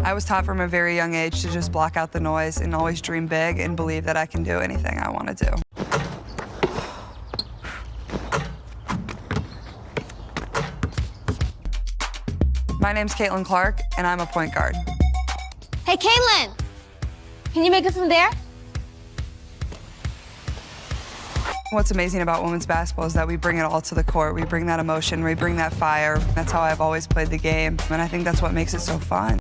I was taught from a very young age to just block out the noise and always dream big and believe that I can do anything I want to do. My name's Caitlin Clark, and I'm a point guard. Hey, Caitlin! Can you make it from there? What's amazing about women's basketball is that we bring it all to the court. We bring that emotion, we bring that fire. That's how I've always played the game, and I think that's what makes it so fun.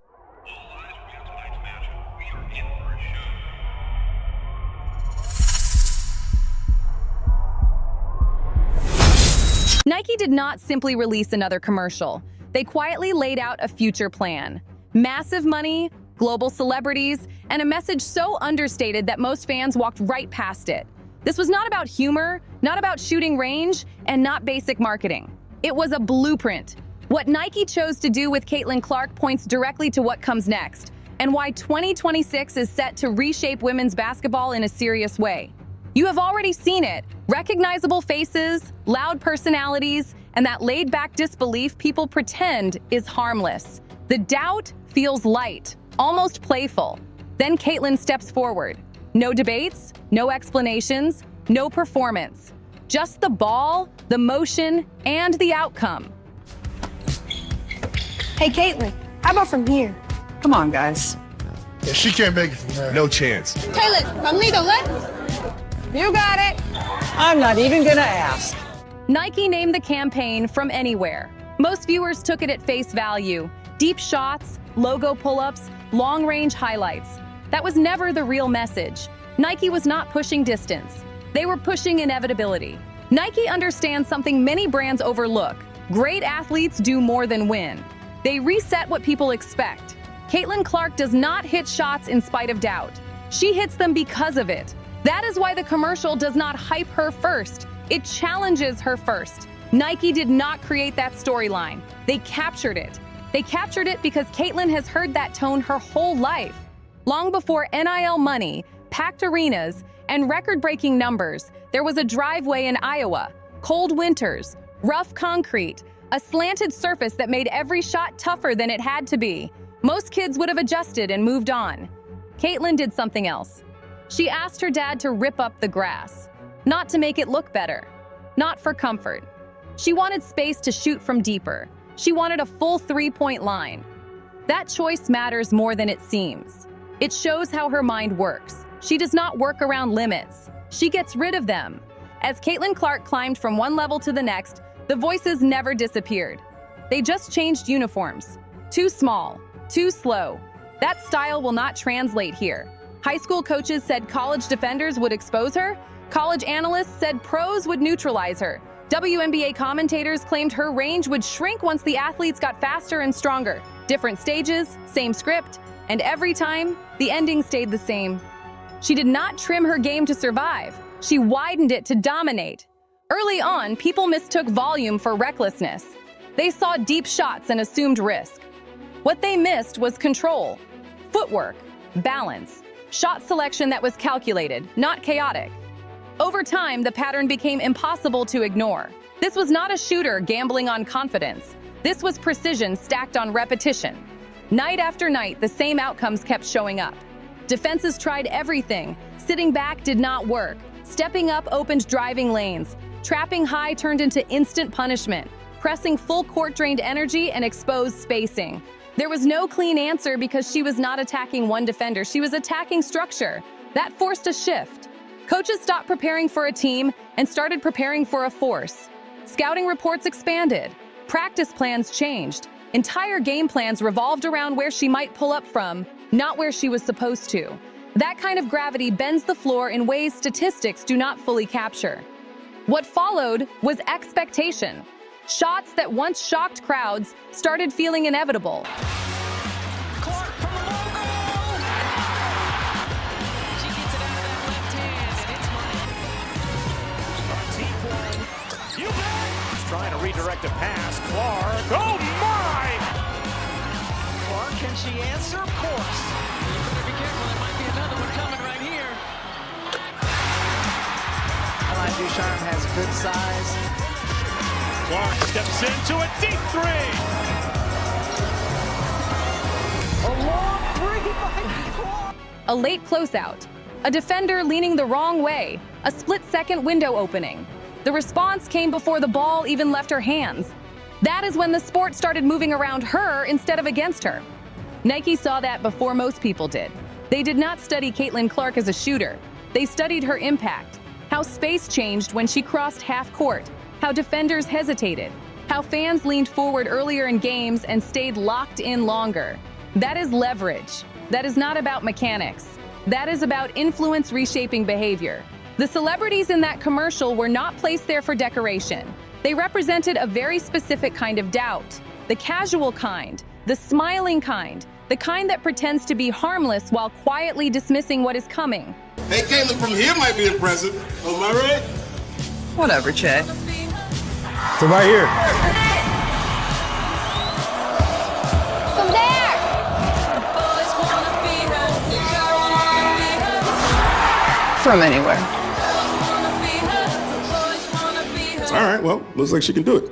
Nike did not simply release another commercial. They quietly laid out a future plan. Massive money, global celebrities, and a message so understated that most fans walked right past it. This was not about humor, not about shooting range, and not basic marketing. It was a blueprint. What Nike chose to do with Caitlin Clark points directly to what comes next, and why 2026 is set to reshape women's basketball in a serious way. You have already seen it. Recognizable faces, loud personalities, and that laid-back disbelief people pretend is harmless. The doubt feels light, almost playful. Then Caitlin steps forward. No debates, no explanations, no performance. Just the ball, the motion, and the outcome. Hey, Caitlin, how about from here? Come on, guys. Yeah, she can't make it from there. No chance. Caitlin, from me to left. You got it. I'm not even gonna ask. Nike named the campaign From Anywhere. Most viewers took it at face value. Deep shots, logo pull-ups, long-range highlights. That was never the real message. Nike was not pushing distance. They were pushing inevitability. Nike understands something many brands overlook. Great athletes do more than win. They reset what people expect. Caitlin Clark does not hit shots in spite of doubt. She hits them because of it. That is why the commercial does not hype her first. It challenges her first. Nike did not create that storyline. They captured it. They captured it because Caitlin has heard that tone her whole life. Long before NIL money, packed arenas, and record-breaking numbers, there was a driveway in Iowa, cold winters, rough concrete, a slanted surface that made every shot tougher than it had to be. Most kids would have adjusted and moved on. Caitlin did something else. She asked her dad to rip up the grass, not to make it look better, not for comfort. She wanted space to shoot from deeper. She wanted a full three-point line. That choice matters more than it seems. It shows how her mind works. She does not work around limits. She gets rid of them. As Caitlin Clark climbed from one level to the next, the voices never disappeared. They just changed uniforms. Too small, too slow. That style will not translate here. High school coaches said college defenders would expose her. College analysts said pros would neutralize her. WNBA commentators claimed her range would shrink once the athletes got faster and stronger. Different stages, same script, and every time, the ending stayed the same. She did not trim her game to survive. She widened it to dominate. Early on, people mistook volume for recklessness. They saw deep shots and assumed risk. What they missed was control, footwork, balance, shot selection that was calculated, not chaotic. Over time, the pattern became impossible to ignore. This was not a shooter gambling on confidence. This was precision stacked on repetition. Night after night, the same outcomes kept showing up. Defenses tried everything. Sitting back did not work. Stepping up opened driving lanes. Trapping high turned into instant punishment. Pressing full court drained energy and exposed spacing. There was no clean answer because she was not attacking one defender. She was attacking structure. That forced a shift. Coaches stopped preparing for a team and started preparing for a force. Scouting reports expanded. Practice plans changed. Entire game plans revolved around where she might pull up from, not where she was supposed to. That kind of gravity bends the floor in ways statistics do not fully capture. What followed was expectation. Shots that once shocked crowds started feeling inevitable. Clark from the low goal! She gets it out of that left hand, and it's money. You bet! He's trying to redirect a pass. Clark. Oh my! Clark, can she answer? Of course. You better be careful. There might be another one coming right here. Ducharme has good size. Clark steps into a deep three. A long a late closeout, a defender leaning the wrong way, a split-second window opening. The response came before the ball even left her hands. That is when the sport started moving around her instead of against her. Nike saw that before most people did. They did not study Caitlin Clark as a shooter. They studied her impact, how space changed when she crossed half court, how defenders hesitated, how fans leaned forward earlier in games and stayed locked in longer. That is leverage. That is not about mechanics. That is about influence reshaping behavior. The celebrities in that commercial were not placed there for decoration. They represented a very specific kind of doubt, the casual kind, the smiling kind, the kind that pretends to be harmless while quietly dismissing what is coming. Hey, Caitlin from here might be impressive. Am I right? Whatever, Che. So right here. From there! From anywhere. All right, well, looks like she can do it.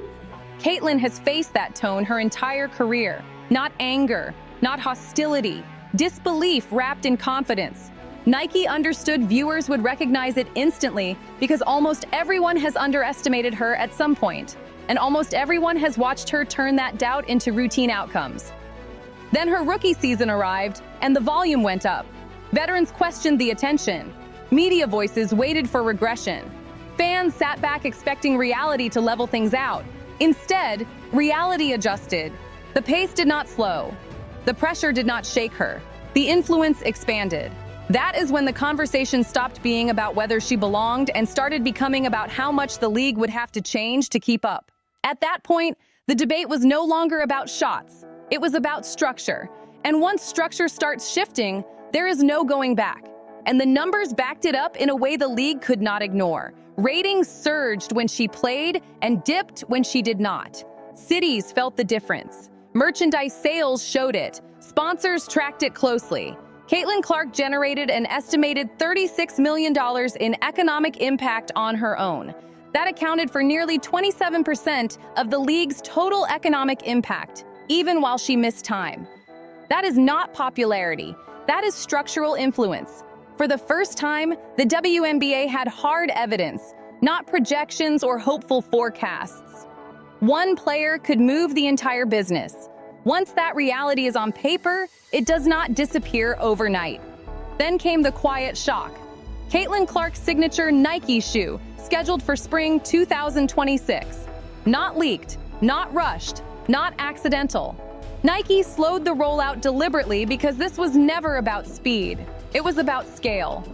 Caitlin has faced that tone her entire career. Not anger, not hostility, disbelief wrapped in confidence. Nike understood viewers would recognize it instantly because almost everyone has underestimated her at some point, and almost everyone has watched her turn that doubt into routine outcomes. Then her rookie season arrived, and the volume went up. Veterans questioned the attention. Media voices waited for regression. Fans sat back expecting reality to level things out. Instead, reality adjusted. The pace did not slow. The pressure did not shake her. The influence expanded. That is when the conversation stopped being about whether she belonged and started becoming about how much the league would have to change to keep up. At that point, the debate was no longer about shots. It was about structure. And once structure starts shifting, there is no going back. And the numbers backed it up in a way the league could not ignore. Ratings surged when she played and dipped when she did not. Cities felt the difference. Merchandise sales showed it. Sponsors tracked it closely. Caitlin Clark generated an estimated $36 million in economic impact on her own. That accounted for nearly 27% of the league's total economic impact, even while she missed time. That is not popularity. That is structural influence. For the first time, the WNBA had hard evidence, not projections or hopeful forecasts. One player could move the entire business. Once that reality is on paper, it does not disappear overnight. Then came the quiet shock. Caitlin Clark's signature Nike shoe, scheduled for spring 2026. Not leaked, not rushed, not accidental. Nike slowed the rollout deliberately because this was never about speed. It was about scale.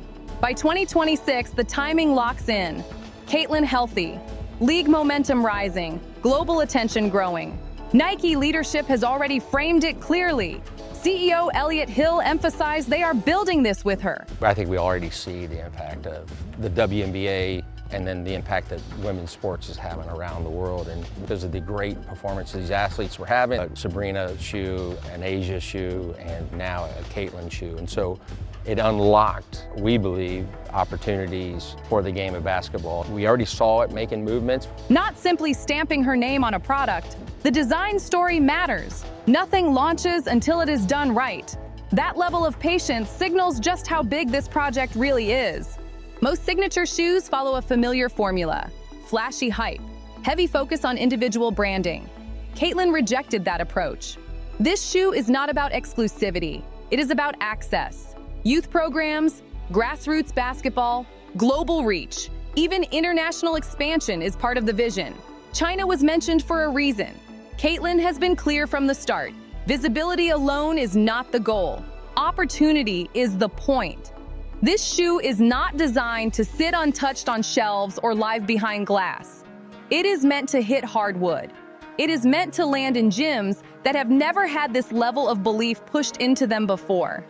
By 2026, the timing locks in. Caitlin healthy, league momentum rising, global attention growing. Nike leadership has already framed it clearly. CEO Elliott Hill emphasized they are building this with her. I think we already see the impact of the WNBA and then the impact that women's sports is having around the world. And because of the great performances these athletes were having, a Sabrina shoe, an Asia shoe, and now a Caitlin shoe. And so it unlocked, we believe, opportunities for the game of basketball. We already saw it making movements. Not simply stamping her name on a product, the design story matters. Nothing launches until it is done right. That level of patience signals just how big this project really is. Most signature shoes follow a familiar formula: flashy hype, heavy focus on individual branding. Caitlin rejected that approach. This shoe is not about exclusivity. It is about access. Youth programs, grassroots basketball, global reach, even international expansion is part of the vision. China was mentioned for a reason. Caitlin has been clear from the start. Visibility alone is not the goal. Opportunity is the point. This shoe is not designed to sit untouched on shelves or live behind glass. It is meant to hit hardwood. It is meant to land in gyms that have never had this level of belief pushed into them before.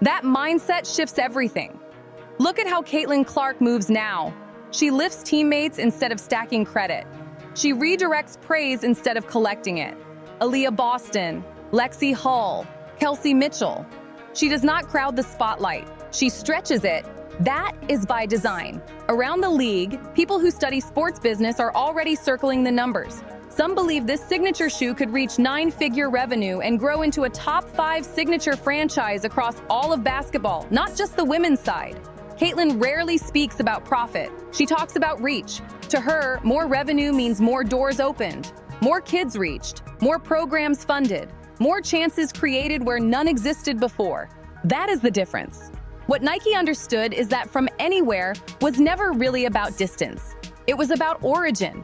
That mindset shifts everything. Look at how Caitlin Clark moves now. She lifts teammates instead of stacking credit. She redirects praise instead of collecting it. Aaliyah Boston, Lexi Hull, Kelsey Mitchell. She does not crowd the spotlight. She stretches it. That is by design. Around the league, people who study sports business are already circling the numbers. Some believe this signature shoe could reach 9-figure revenue and grow into a top 5 signature franchise across all of basketball, not just the women's side. Caitlin rarely speaks about profit. She talks about reach. To her, more revenue means more doors opened, more kids reached, more programs funded, more chances created where none existed before. That is the difference. What Nike understood is that from anywhere was never really about distance. It was about origin.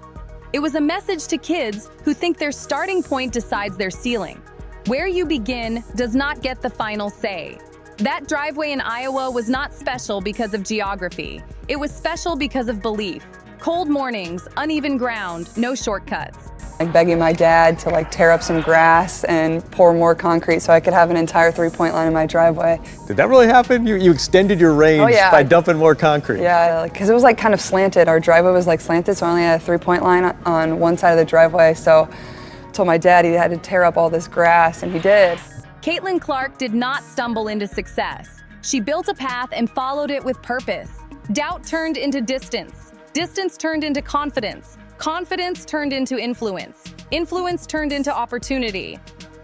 It was a message to kids who think their starting point decides their ceiling. Where you begin does not get the final say. That driveway in Iowa was not special because of geography. It was special because of belief. Cold mornings, uneven ground, no shortcuts. Like begging my dad to tear up some grass and pour more concrete so I could have an entire three-point line in my driveway. Did that really happen? You extended your range by dumping more concrete? Yeah, because it was kind of slanted. Our driveway was slanted, so I only had a three-point line on one side of the driveway. So I told my dad he had to tear up all this grass, and he did. Caitlin Clark did not stumble into success. She built a path and followed it with purpose. Doubt turned into distance. Distance turned into confidence. Confidence turned into influence. Influence turned into opportunity.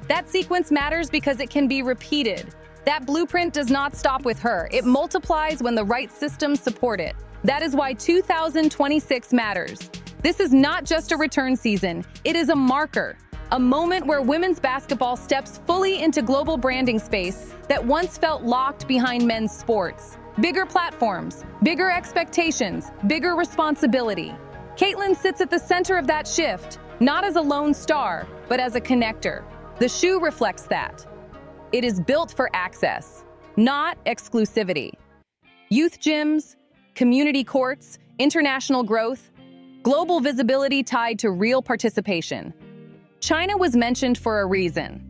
That sequence matters because it can be repeated. That blueprint does not stop with her. It multiplies when the right systems support it. That is why 2026 matters. This is not just a return season. It is a marker. A moment where women's basketball steps fully into global branding space that once felt locked behind men's sports. Bigger platforms, bigger expectations, bigger responsibility. Caitlin sits at the center of that shift, not as a lone star, but as a connector. The shoe reflects that. It is built for access, not exclusivity. Youth gyms, community courts, international growth, global visibility tied to real participation. China was mentioned for a reason.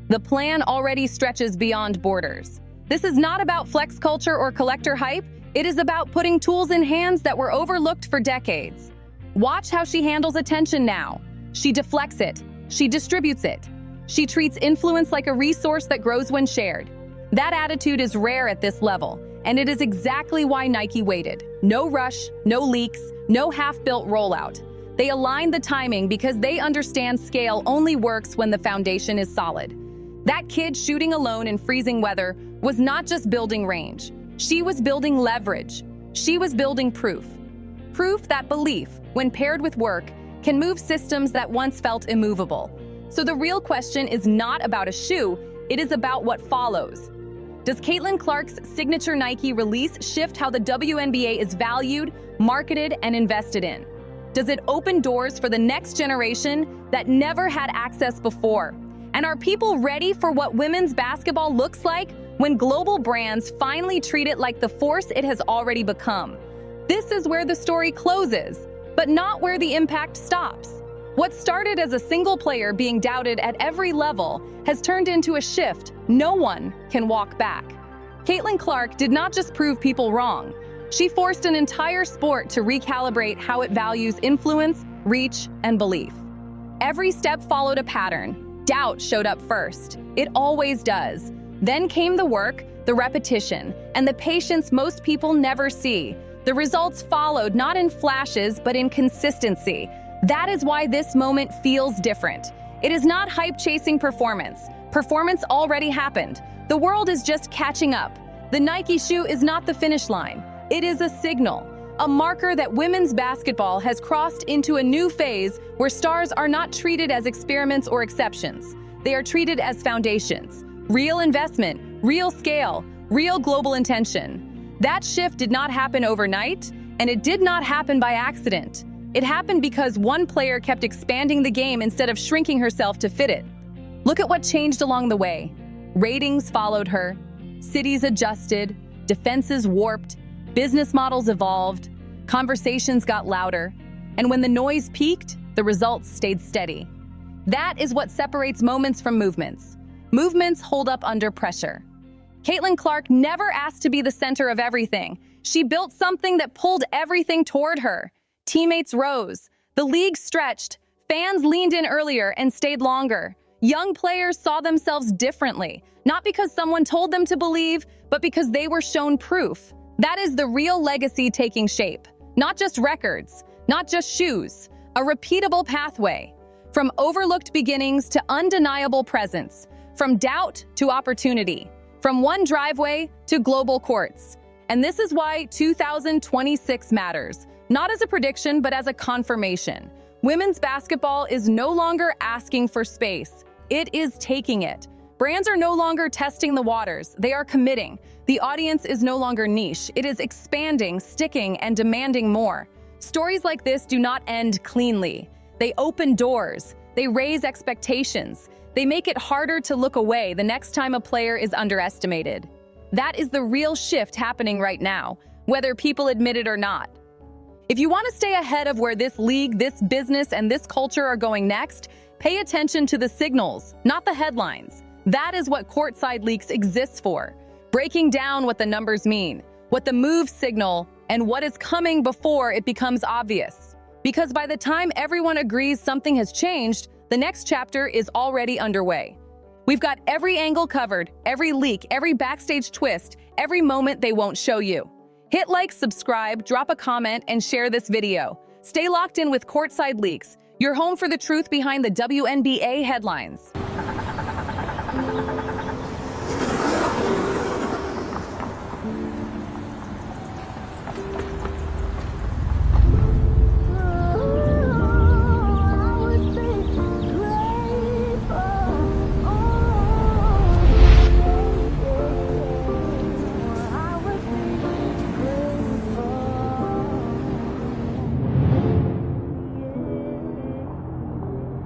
The plan already stretches beyond borders. This is not about flex culture or collector hype. It is about putting tools in hands that were overlooked for decades. Watch how she handles attention now. She deflects it. She distributes it. She treats influence like a resource that grows when shared. That attitude is rare at this level, and it is exactly why Nike waited. No rush, no leaks, no half-built rollout. They aligned the timing because they understand scale only works when the foundation is solid. That kid shooting alone in freezing weather was not just building range. She was building leverage. She was building proof. Proof that belief, when paired with work, can move systems that once felt immovable. So the real question is not about a shoe, it is about what follows. Does Caitlin Clark's signature Nike release shift how the WNBA is valued, marketed, and invested in? Does it open doors for the next generation that never had access before? And are people ready for what women's basketball looks like when global brands finally treat it like the force it has already become? This is where the story closes, but not where the impact stops. What started as a single player being doubted at every level has turned into a shift no one can walk back. Caitlin Clark did not just prove people wrong. She forced an entire sport to recalibrate how it values influence, reach, and belief. Every step followed a pattern. Doubt showed up first. It always does. Then came the work, the repetition, and the patience most people never see. The results followed not in flashes, but in consistency. That is why this moment feels different. It is not hype-chasing performance. Performance already happened. The world is just catching up. The Nike shoe is not the finish line. It is a signal, a marker that women's basketball has crossed into a new phase where stars are not treated as experiments or exceptions. They are treated as foundations. Real investment, real scale, real global intention. That shift did not happen overnight, and it did not happen by accident. It happened because one player kept expanding the game instead of shrinking herself to fit it. Look at what changed along the way. Ratings followed her, cities adjusted, defenses warped, business models evolved, conversations got louder, and when the noise peaked, the results stayed steady. That is what separates moments from movements. Movements hold up under pressure. Caitlin Clark never asked to be the center of everything. She built something that pulled everything toward her. Teammates rose, the league stretched, fans leaned in earlier and stayed longer. Young players saw themselves differently, not because someone told them to believe, but because they were shown proof. That is the real legacy taking shape. Not just records, not just shoes, a repeatable pathway. From overlooked beginnings to undeniable presence, from doubt to opportunity, from one driveway to global courts. And this is why 2026 matters, not as a prediction, but as a confirmation. Women's basketball is no longer asking for space. It is taking it. Brands are no longer testing the waters. They are committing. The audience is no longer niche. It is expanding, sticking, and demanding more. Stories like this do not end cleanly. They open doors. They raise expectations. They make it harder to look away the next time a player is underestimated. That is the real shift happening right now, whether people admit it or not. If you want to stay ahead of where this league, this business, and this culture are going next, pay attention to the signals, not the headlines. That is what Courtside Leaks exists for, breaking down what the numbers mean, what the moves signal, and what is coming before it becomes obvious. Because by the time everyone agrees something has changed, the next chapter is already underway. We've got every angle covered, every leak, every backstage twist, every moment they won't show you. Hit like, subscribe, drop a comment, and share this video. Stay locked in with Courtside Leaks, your home for the truth behind the WNBA headlines.